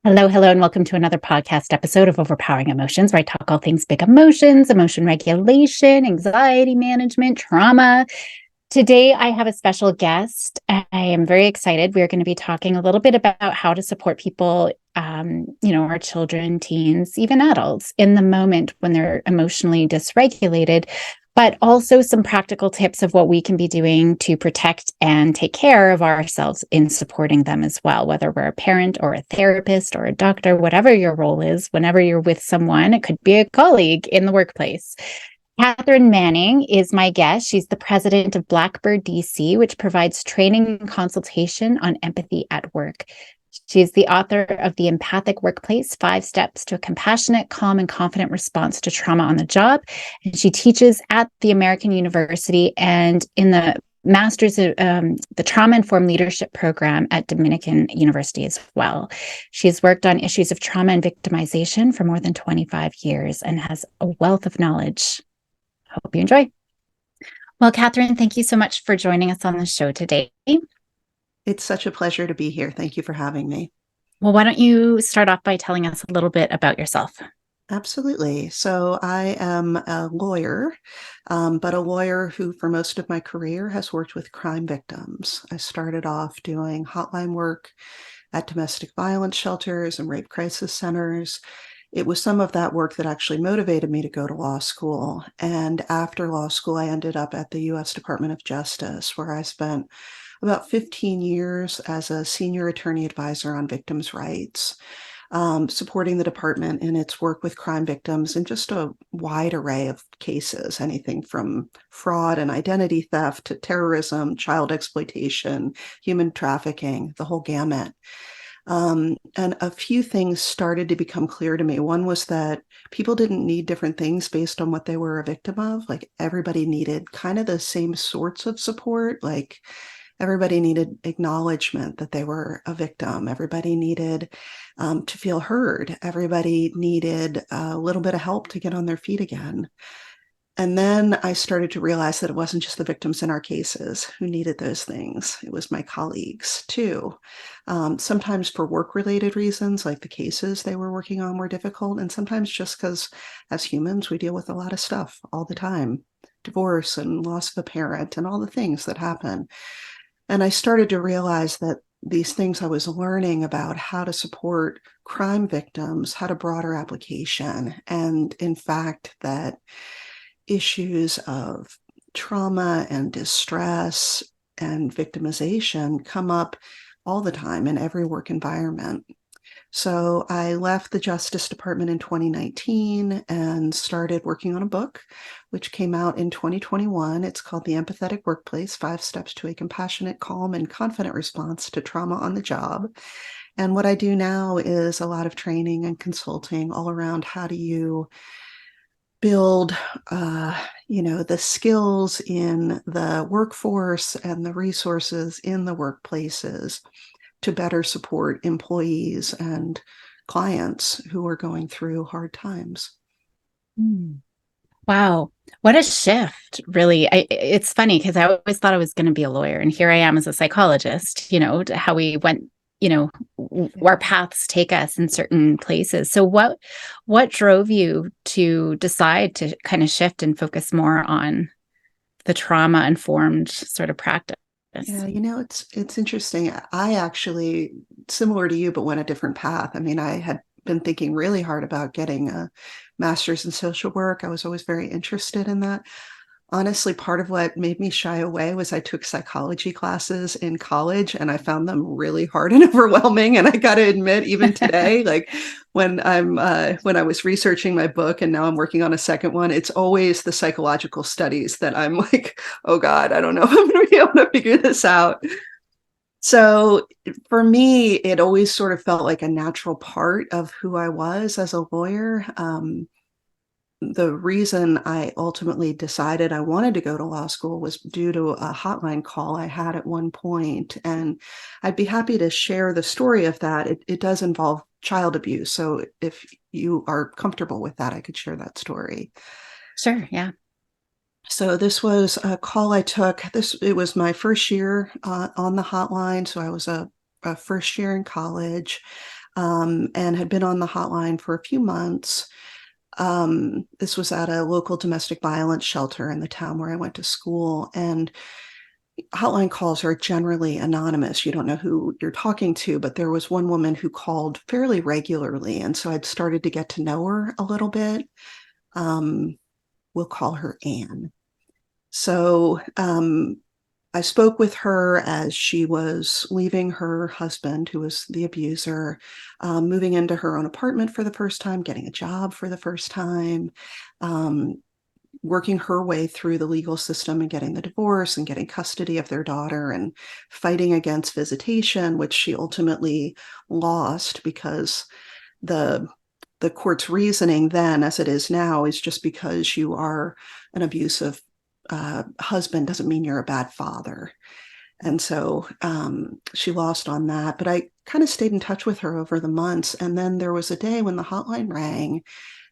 Hello, hello, and welcome to another podcast episode of Overpowering Emotions, where I talk all things big emotions, emotion regulation, anxiety management, trauma. Today, I have a special guest. I am very excited. We're going to be talking a little bit about how to support people, our children, teens, even adults in the moment when they're emotionally dysregulated, but also some practical tips of what we can be doing to protect and take care of ourselves in supporting them as well, whether we're a parent or a therapist or a doctor, whatever your role is, whenever you're with someone, it could be a colleague in the workplace. Katharine Manning is my guest. She's the president of Blackbird DC, which provides training and consultation on empathy at work. She's the author of The Empathic Workplace, 5 Steps to a Compassionate, Calm, and Confident Response to Trauma on the Job. And she teaches at the American University and in the Master's of the Trauma Informed Leadership Program at Dominican University as well. She's worked on issues of trauma and victimization for more than 25 years and has a wealth of knowledge. Hope you enjoy. Well, Katharine, thank you so much for joining us on the show today. It's such a pleasure to be here. Thank you for having me. Well, why don't you start off by telling us a little bit about yourself? Absolutely. So I am a lawyer, but a lawyer who for most of my career has worked with crime victims. I started off doing hotline work at domestic violence shelters and rape crisis centers. It was some of that work that actually motivated me to go to law school. And after law school, I ended up at the U.S. Department of Justice, where I spent about 15 years as a senior attorney advisor on victims' rights, supporting the department in its work with crime victims in just a wide array of cases, anything from fraud and identity theft to terrorism, child exploitation, human trafficking, the whole gamut. And a few things started to become clear to me. One was that people didn't need different things based on what they were a victim of. Like everybody needed kind of the same sorts of support. Like everybody needed acknowledgement that they were a victim. Everybody needed to feel heard. Everybody needed a little bit of help to get on their feet again. And then I started to realize that it wasn't just the victims in our cases who needed those things. It was my colleagues too. Sometimes for work-related reasons, like the cases they were working on were difficult, and sometimes just because as humans, we deal with a lot of stuff all the time. Divorce and loss of a parent and all the things that happen. And I started to realize that these things I was learning about how to support crime victims had a broader application. And in fact, that issues of trauma and distress and victimization come up all the time in every work environment. So I left the Justice Department in 2019 and started working on a book, which came out in 2021. It's called The Empathetic Workplace, 5 Steps to a Compassionate, Calm, and Confident Response to Trauma on the Job. And what I do now is a lot of training and consulting all around how do you build, the skills in the workforce and the resources in the workplaces to better support employees and clients who are going through hard times. Wow. What a shift, really. It's funny because I always thought I was going to be a lawyer, and here I am as a psychologist, how we went, our paths take us in certain places. So what drove you to decide to kind of shift and focus more on the trauma informed sort of practice? Yeah, it's interesting. I actually, similar to you, but went a different path. I mean, I had been thinking really hard about getting a master's in social work. I was always very interested in that. Honestly, part of what made me shy away was I took psychology classes in college and I found them really hard and overwhelming. And I got to admit, even today, like when I was researching my book and now I'm working on a second one, it's always the psychological studies that I'm like, oh God, I don't know if I'm going to be able to figure this out. So for me, it always sort of felt like a natural part of who I was as a lawyer. The reason I ultimately decided I wanted to go to law school was due to a hotline call I had at one point. And I'd be happy to share the story of that. It does involve child abuse. So if you are comfortable with that, I could share that story. Sure. Yeah. So this was a call I took. It was my first year on the hotline. So I was a first year in college. and had been on the hotline for a few months. This was at a local domestic violence shelter in the town where I went to school. And hotline calls are generally anonymous. You don't know who you're talking to, but there was one woman who called fairly regularly. And so I'd started to get to know her a little bit. We'll call her Anne. So I spoke with her as she was leaving her husband, who was the abuser, moving into her own apartment for the first time, getting a job for the first time, working her way through the legal system and getting the divorce and getting custody of their daughter and fighting against visitation, which she ultimately lost because the court's reasoning then, as it is now, is just because you are an abusive husband doesn't mean you're a bad father. And so she lost on that. But I kind of stayed in touch with her over the months. And then there was a day when the hotline rang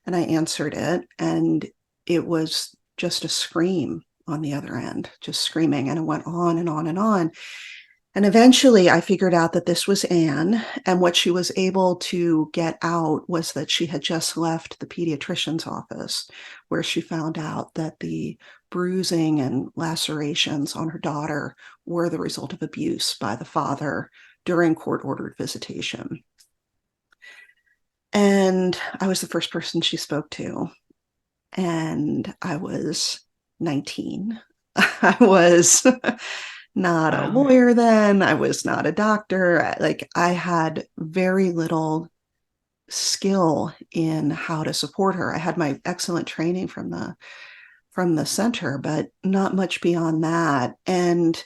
and I answered it. And it was just a scream on the other end, just screaming. And it went on and on and on. And eventually I figured out that this was Anne. And what she was able to get out was that she had just left the pediatrician's office, where she found out that the bruising and lacerations on her daughter were the result of abuse by the father during court-ordered visitation. And I was the first person she spoke to. And I was 19. I was not a Wow. lawyer then. I was not a doctor. Like, I had very little skill in how to support her. I had my excellent training from the center, but not much beyond that. And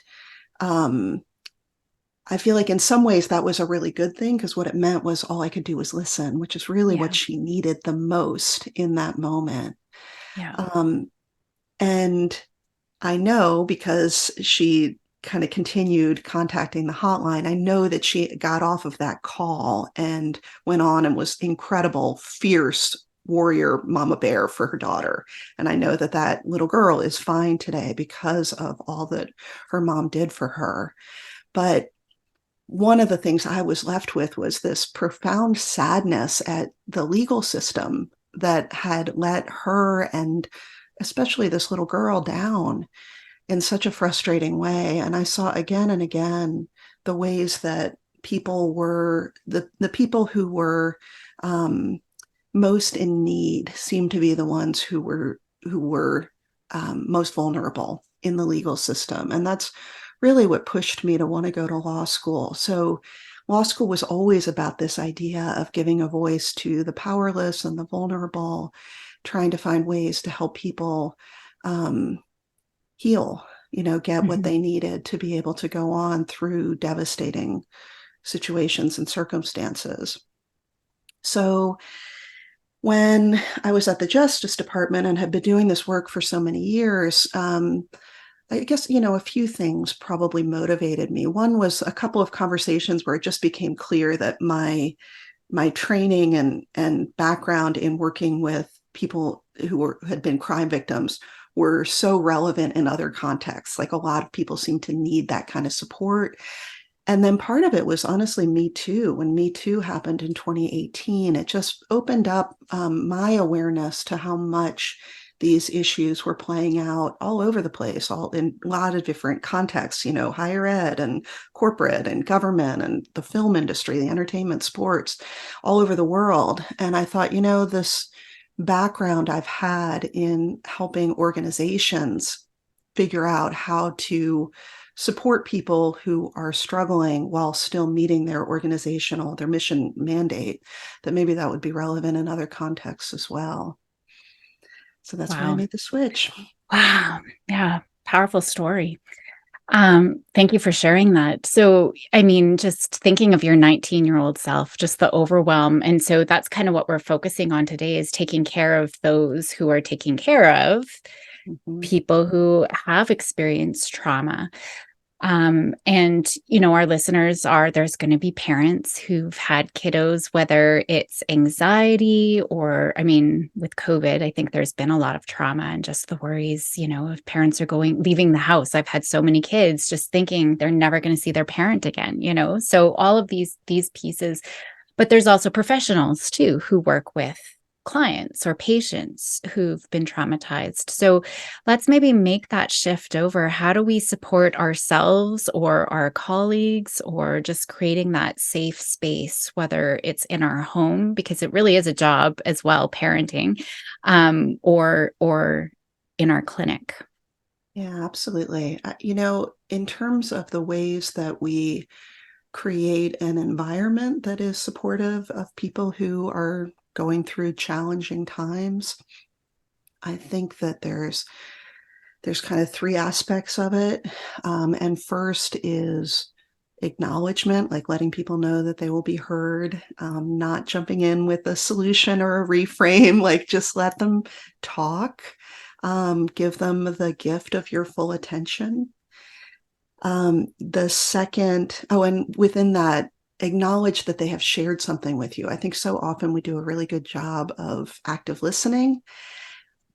I feel like in some ways that was a really good thing, because what it meant was all I could do was listen, which is really what Yeah. she needed the most in that moment. Yeah. And I know, because she kind of continued contacting the hotline, I know that she got off of that call and went on and was incredible, fierce warrior mama bear for her daughter. And I know that that little girl is fine today because of all that her mom did for her. But one of the things I was left with was this profound sadness at the legal system that had let her and especially this little girl down in such a frustrating way. And I saw again and again the ways that people were, the people who were most in need seemed to be the ones who were most vulnerable in the legal system. And that's really what pushed me to want to go to law school. So law school was always about this idea of giving a voice to the powerless and the vulnerable, trying to find ways to help people heal, get what Mhm. they needed to be able to go on through devastating situations and circumstances. So when I was at the Justice Department and had been doing this work for so many years, I guess, a few things probably motivated me. One was a couple of conversations where it just became clear that my training and background in working with people who had been crime victims were so relevant in other contexts. Like, a lot of people seem to need that kind of support. And then part of it was honestly Me Too. When Me Too happened in 2018, it just opened up my awareness to how much these issues were playing out all over the place, all in a lot of different contexts, higher ed and corporate and government and the film industry, the entertainment, sports, all over the world. And I thought, this background I've had in helping organizations figure out how to support people who are struggling while still meeting their mission mandate, that maybe that would be relevant in other contexts as well. So that's why I Wow. made the switch. Wow. Yeah. Powerful story. Thank you for sharing that. So, I mean, just thinking of your 19-year-old self, just the overwhelm. And so that's kind of what we're focusing on today, is taking care of those who are taking care of Mhm. people who have experienced trauma. And, our listeners there's going to be parents who've had kiddos, whether it's anxiety or, I mean, with COVID, I think there's been a lot of trauma and just the worries, if parents are leaving the house. I've had so many kids just thinking they're never going to see their parent again, so all of these pieces. But there's also professionals too who work with clients or patients who've been traumatized. So let's maybe make that shift over. How do we support ourselves or our colleagues, or just creating that safe space, whether it's in our home, because it really is a job as well, parenting, or in our clinic. Yeah, absolutely. In terms of the ways that we create an environment that is supportive of people who are going through challenging times, I think that there's kind of three aspects of it. And first is acknowledgement, like letting people know that they will be heard, not jumping in with a solution or a reframe, like just let them talk, give them the gift of your full attention. The second, oh, and within that, acknowledge that they have shared something with you. I think so often we do a really good job of active listening,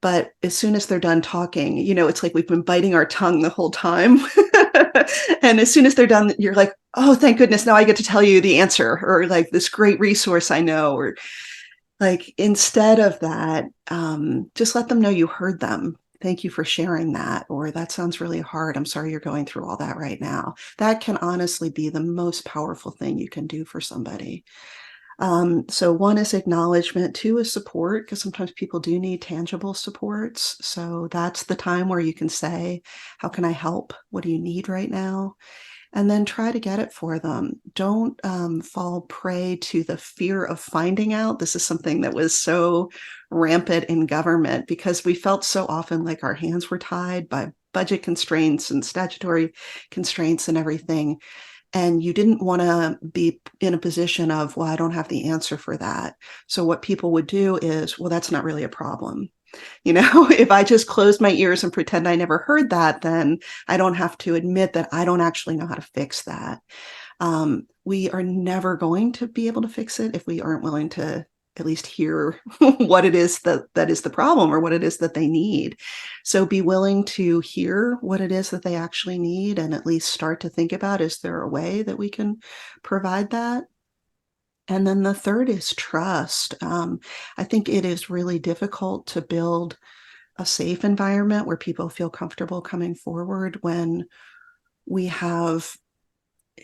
but as soon as they're done talking, it's like we've been biting our tongue the whole time. And as soon as they're done, you're like, oh, thank goodness, now I get to tell you the answer, or like this great resource I know, or like instead of that, just let them know you heard them. Thank you for sharing that. Or that sounds really hard. I'm sorry you're going through all that right now. That can honestly be the most powerful thing you can do for somebody. So one is acknowledgement, two is support, because sometimes people do need tangible supports. So that's the time where you can say, how can I help? What do you need right now? And then try to get it for them. Don't fall prey to the fear of finding out. This is something that was so rampant in government because we felt so often like our hands were tied by budget constraints and statutory constraints and everything. And you didn't want to be in a position of, well, I don't have the answer for that. So what people would do is, well, that's not really a problem. If I just close my ears and pretend I never heard that, then I don't have to admit that I don't actually know how to fix that. We are never going to be able to fix it if we aren't willing to at least hear what it is that is the problem, or what it is that they need. So be willing to hear what it is that they actually need, and at least start to think about, is there a way that we can provide that? And then the third is trust. I think it is really difficult to build a safe environment where people feel comfortable coming forward when we have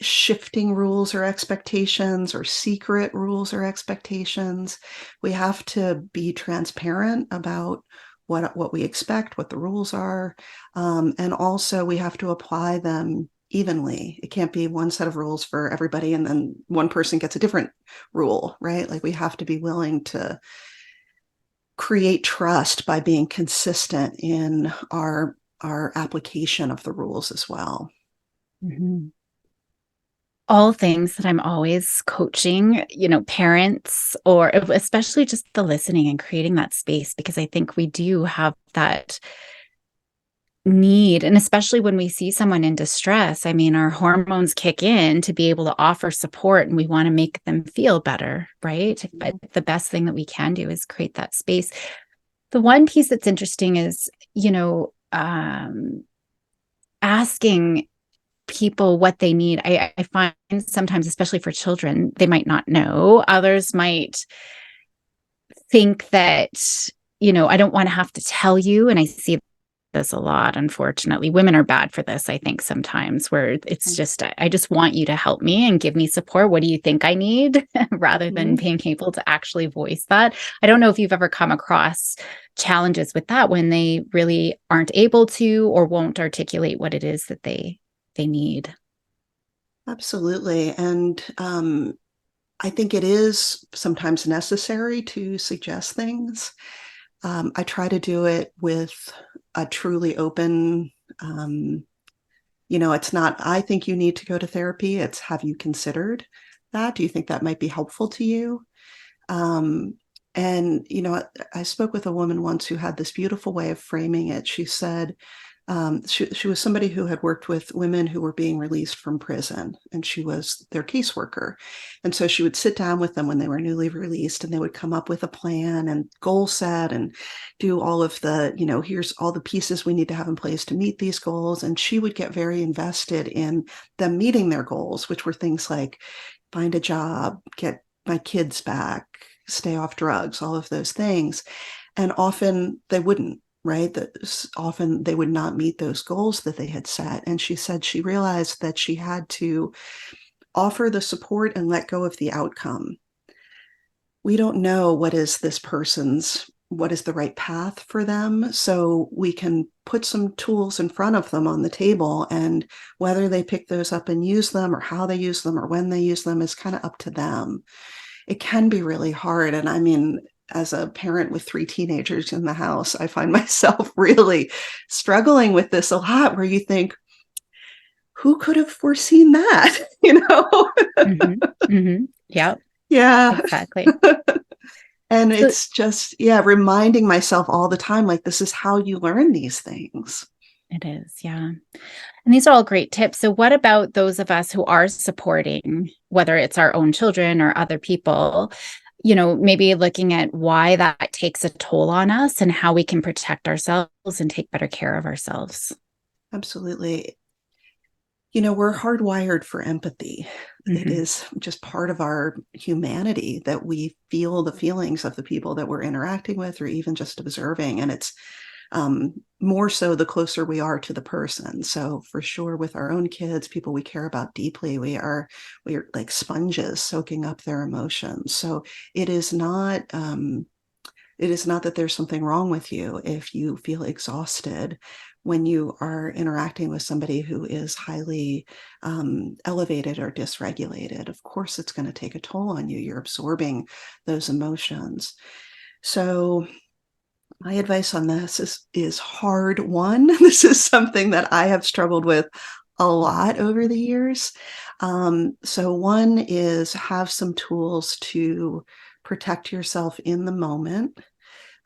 shifting rules or expectations, or secret rules or expectations. We have to be transparent about what we expect, what the rules are, and also we have to apply them evenly. It can't be one set of rules for everybody and then one person gets a different rule, right? Like we have to be willing to create trust by being consistent in our application of the rules as well. Mhm. All things that I'm always coaching, parents, or especially just the listening and creating that space, because I think we do have that need. And especially when we see someone in distress, I mean, our hormones kick in to be able to offer support, and we want to make them feel better, right? But the best thing that we can do is create that space. The one piece that's interesting is, asking people what they need. I find sometimes, especially for children, they might not know. Others might think that, I don't want to have to tell you. And I see this a lot, unfortunately. Women are bad for this, I think, sometimes, where it's just, I just want you to help me and give me support. What do you think I need? Rather than being able to actually voice that. I don't know if you've ever come across challenges with that when they really aren't able to or won't articulate what it is that they need. Absolutely. And I think it is sometimes necessary to suggest things. I try to do it with a truly open, it's not, I think you need to go to therapy. It's, have you considered that? Do you think that might be helpful to you? Um, and, I spoke with a woman once who had this beautiful way of framing it. She said, she was somebody who had worked with women who were being released from prison, and she was their caseworker. And so she would sit down with them when they were newly released, and they would come up with a plan and goal set and do all of the, here's all the pieces we need to have in place to meet these goals. And she would get very invested in them meeting their goals, which were things like find a job, get my kids back, stay off drugs, all of those things. And often they wouldn't, right? That often they would not meet those goals that they had set. And she said she realized that she had to offer the support and let go of the outcome. We don't know what is the right path for them. So we can put some tools in front of them on the table, and whether they pick those up and use them, or how they use them, or when they use them, is kind of up to them. It can be really hard. And I mean, as a parent with 3 teenagers in the house, I find myself really struggling with this a lot, where you think, who could have foreseen that? Mm-hmm. Mm-hmm. Yep, Yeah. exactly. And So it's just, yeah, reminding myself all the time, like, this is how you learn these things. it is, yeah. And these are all great tips. So, what about those of us who are supporting, whether it's our own children or other people, maybe looking at why that takes a toll on us and how we can protect ourselves and take better care of ourselves? Absolutely. We're hardwired for empathy. It Mm-hmm. is just part of our humanity that we feel the feelings of the people that we're interacting with, or even just observing. And it's more so the closer we are to the person. So for sure, with our own kids, people we care about deeply, we are like sponges soaking up their emotions. So it is not that there's something wrong with you if you feel exhausted when you are interacting with somebody who is highly elevated or dysregulated. Of course, it's going to take a toll on you. You're absorbing those emotions. So my advice on this is hard one. This is something that I have struggled with a lot over the years. So one is, have some tools to protect yourself in the moment.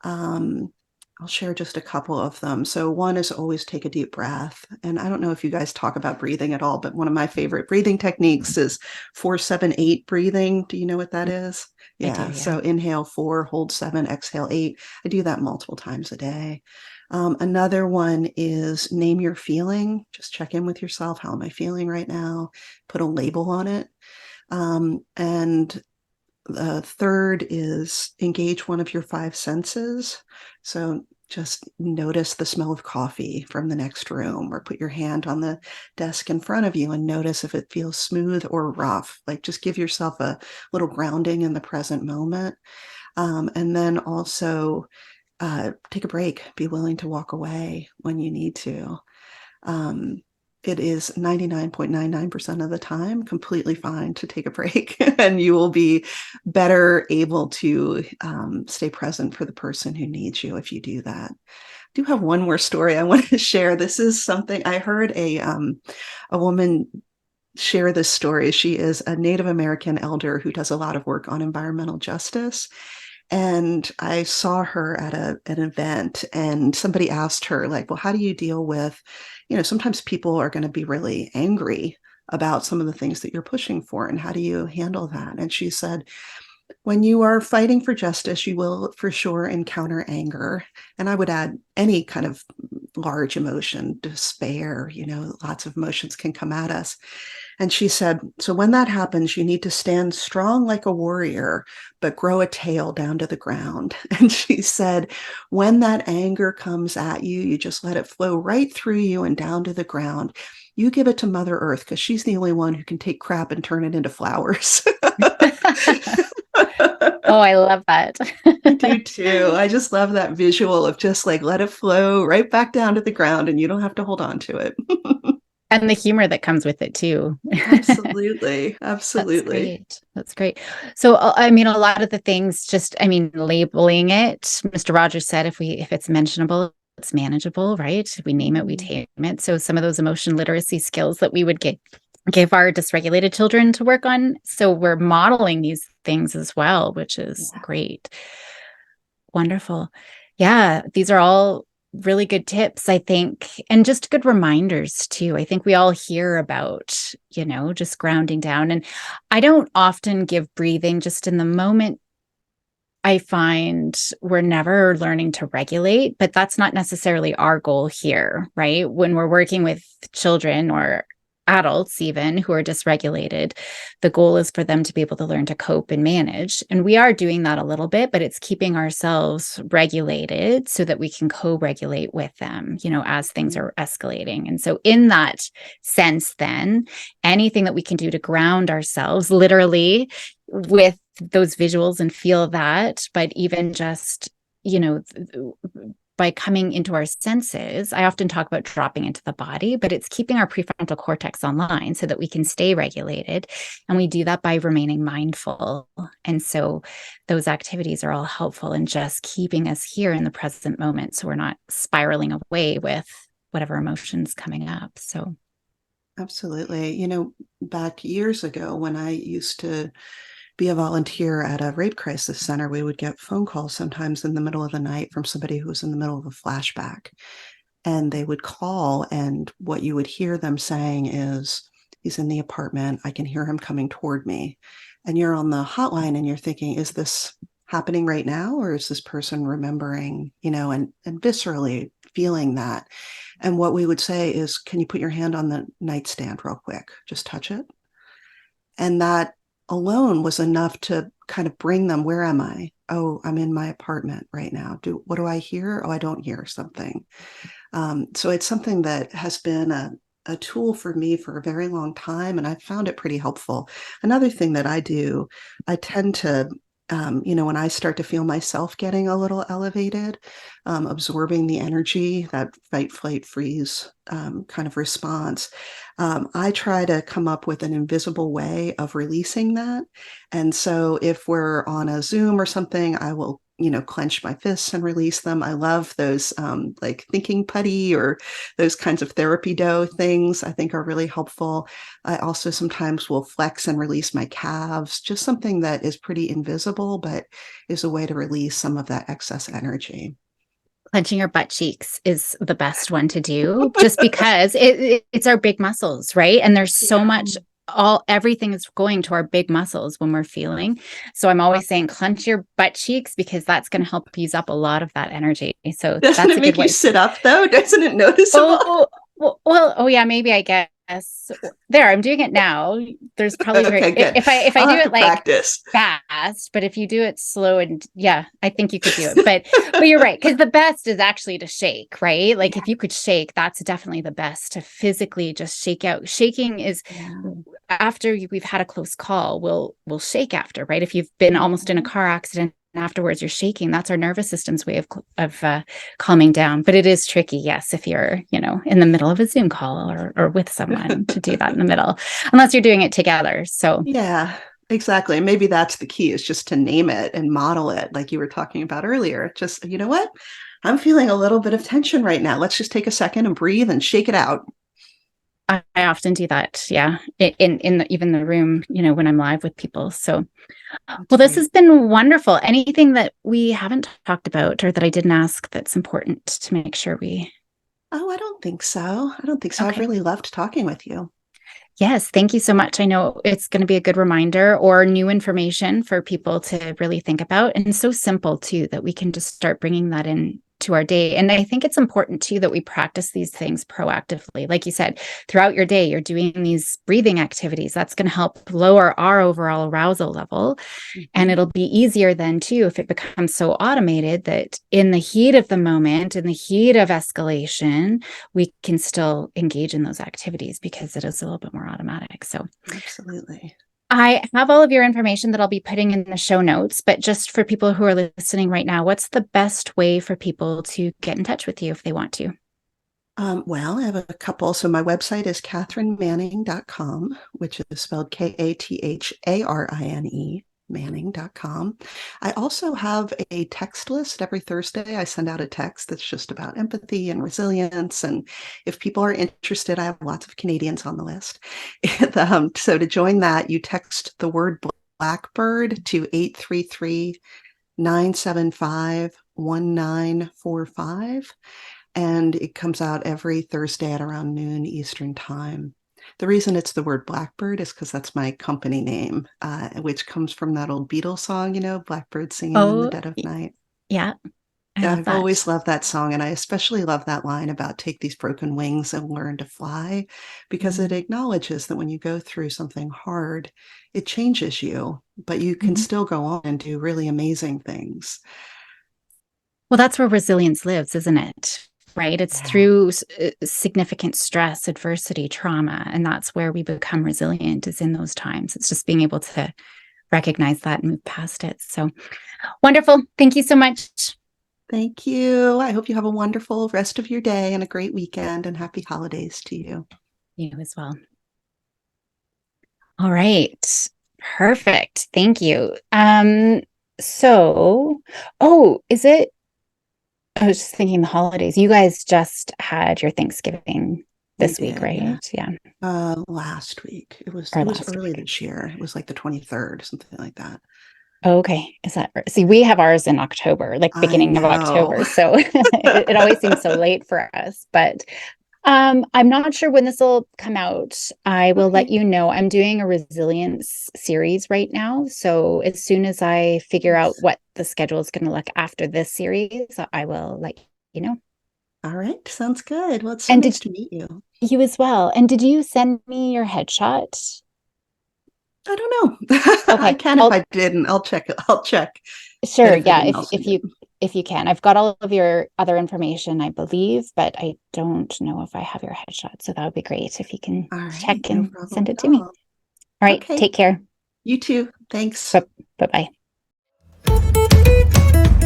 Um, I'll share just a couple of them. So one is always take a deep breath. And I don't know if you guys talk about breathing at all, but one of my favorite breathing techniques is 4-7-8 breathing. Do you know what that is? I do, Yeah. yeah. So inhale 4, hold 7, exhale 8. I do that multiple times a day. Another one is name your feeling. Just check in with yourself. How am I feeling right now? Put a label on it. And the third is engage one of your 5 senses. So just notice the smell of coffee from the next room, or put your hand on the desk in front of you and notice if it feels smooth or rough. Like, just give yourself a little grounding in the present moment. And then also take a break. Be willing to walk away when you need to. Um, it is 99.99% of the time completely fine to take a break, and you will be better able to stay present for the person who needs you if you do that. I do have one more story I want to share. This is something I heard a woman share this story. She is a Native American elder who does a lot of work on environmental justice. And I saw her at an event, and somebody asked her, like, well, how do you deal with, sometimes people are going to be really angry about some of the things that you're pushing for, and how do you handle that? And she said, when you are fighting for justice, you will for sure encounter anger. And I would add any kind of large emotion, despair, lots of emotions can come at us. And she said, so when that happens, you need to stand strong like a warrior, but grow a tail down to the ground. And she said, when that anger comes at you, you just let it flow right through you and down to the ground. You give it to Mother Earth, because she's the only one who can take crap and turn it into flowers. Oh, I love that. I do too. I just love that visual of just like, let it flow right back down to the ground, and you don't have to hold on to it. And the humor that comes with it too. Absolutely. That's Absolutely. great. That's great. So, I mean, a lot of the things, just, I mean, labeling it. Mr. Rogers said, if it's mentionable, it's manageable, right? If we name it, we tame it. So, some of those emotion literacy skills that we would give our dysregulated children to work on. So, we're modeling these things as well, which is great. Wonderful. Yeah, these are all really good tips, I think, and just good reminders too. I think we all hear about, just grounding down. And I don't often give breathing just in the moment. I find we're never learning to regulate, but that's not necessarily our goal here, right? When we're working with children or adults even who are dysregulated, the goal is for them to be able to learn to cope and manage. And we are doing that a little bit, but it's keeping ourselves regulated so that we can co-regulate with them, as things are escalating. And so in that sense, then anything that we can do to ground ourselves literally with those visuals and feel that, but even just, by coming into our senses, I often talk about dropping into the body, but it's keeping our prefrontal cortex online so that we can stay regulated. And we do that by remaining mindful. And so those activities are all helpful in just keeping us here in the present moment. So we're not spiraling away with whatever emotions coming up. So Absolutely. Back years ago when I used to be a volunteer at a rape crisis center, we would get phone calls sometimes in the middle of the night from somebody who was in the middle of a flashback. And they would call, and what you would hear them saying is, he's in the apartment. I can hear him coming toward me. And you're on the hotline and you're thinking, is this happening right now? Or is this person remembering, and viscerally feeling that? And what we would say is, can you put your hand on the nightstand real quick? Just touch it. And that alone was enough to kind of bring them, where am I? Oh, I'm in my apartment right now. What do I hear? Oh, I don't hear something. So it's something that has been a tool for me for a very long time, and I've found it pretty helpful. Another thing that I do, I tend to, when I start to feel myself getting a little elevated, absorbing the energy, that fight, flight, freeze kind of response, I try to come up with an invisible way of releasing that. And so if we're on a Zoom or something, I will clench my fists and release them. I love those like thinking putty or those kinds of therapy dough things, I think are really helpful. I also sometimes will flex and release my calves, just something that is pretty invisible, but is a way to release some of that excess energy. clenching your butt cheeks is the best one to do just because it's our big muscles, right? And there's so Yeah. much, everything is going to our big muscles when we're feeling. So I'm always saying clench your butt cheeks because that's going to help use up a lot of that energy. So Doesn't that's it a good make you way. sit up though? Doesn't it noticeable? Oh, well, oh yeah, maybe I guess. There, I'm doing it now. There's probably very, Okay, good. if I I'll do have to it like practice. fast, but if you do it slow and yeah, I think you could do it. But you're right, because the best is actually to shake, right? Like Yeah. if you could shake, that's definitely the best to physically just shake out. Shaking is Yeah. after we've had a close call, we'll shake after, right? If you've been almost in a Mhm. car accident and afterwards you're shaking, that's our nervous system's way of calming down. But it is tricky, yes, if you're in the middle of a Zoom call or with someone to do that in the middle, unless you're doing it together. So Yeah, exactly. Maybe that's the key, is just to name it and model it like you were talking about earlier. Just, you know what? I'm feeling a little bit of tension right now. Let's just take a second and breathe and shake it out. I often do that, yeah, even the room, when I'm live with people. So, That's well, this great. has been wonderful. Anything that we haven't talked about or that I didn't ask that's important to make sure we. Oh, I don't think so. I don't think so. I've Okay. really loved talking with you. Yes, thank you so much. I know it's going to be a good reminder or new information for people to really think about. And so simple too that we can just start bringing that in to our day. And I think it's important too that we practice these things proactively. Like you said, throughout your day, you're doing these breathing activities. That's going to help lower our overall arousal level. And Mhm. it'll be easier then too if it becomes so automated that in the heat of the moment, in the heat of escalation, we can still engage in those activities because it is a little bit more automatic. So Absolutely. I have all of your information that I'll be putting in the show notes, but just for people who are listening right now, what's the best way for people to get in touch with you if they want to? Well, I have a couple. So my website is katharinemanning.com, which is spelled Katharine Manning.com. I also have a text list every Thursday. I send out a text that's just about empathy and resilience. And if people are interested, I have lots of Canadians on the list. So to join that, you text the word Blackbird to 833-975-1945, and it comes out every Thursday at around noon Eastern time. The reason it's the word Blackbird is because that's my company name, which comes from that old Beatles song, Blackbird singing in the Oh, dead of night. yeah. I Yeah, love I've that. always loved that song, and I especially love that line about take these broken wings and learn to fly, because it Mm-hmm. acknowledges that when you go through something hard, it changes you, but you can Mm-hmm. still go on and do really amazing things. Well, that's where resilience lives, isn't it? Right? It's Yeah. through significant stress, adversity, trauma, and that's where we become resilient is in those times. It's just being able to recognize that and move past it. So wonderful. Thank you so much. Thank you. I hope you have a wonderful rest of your day and a great weekend, and happy holidays to you. You as well. All right. Perfect. Thank you. So, oh, is it? I was just thinking the holidays. You guys just had your Thanksgiving We this week, did, yeah. right? Yeah. Last week. Or It was last early week. this year. It was like the 23rd, something like that. Okay. Is that right? See, we have ours in October, like I beginning of know. October. So it always seems so late for us. But I'm not sure when this will come out. I will let Okay. you know. I'm doing a resilience series right now. So as soon as I figure out Nice. what the schedule is going to look after this series, I will let you know. All right. Sounds good. Well, it's so And nice did to meet you. you as well? And did you send me your headshot? I don't know. I Okay. can if I'll I didn't. I'll check it. I'll check. And sure. if I Yeah. didn't, I'll send it. If you can. I've got all of your other information, I believe, but I don't know if I have your headshot. So that would be great if you can All right. check No and problem send it at to me. all. All right. Okay. Take care. You too. Thanks. Bye bye.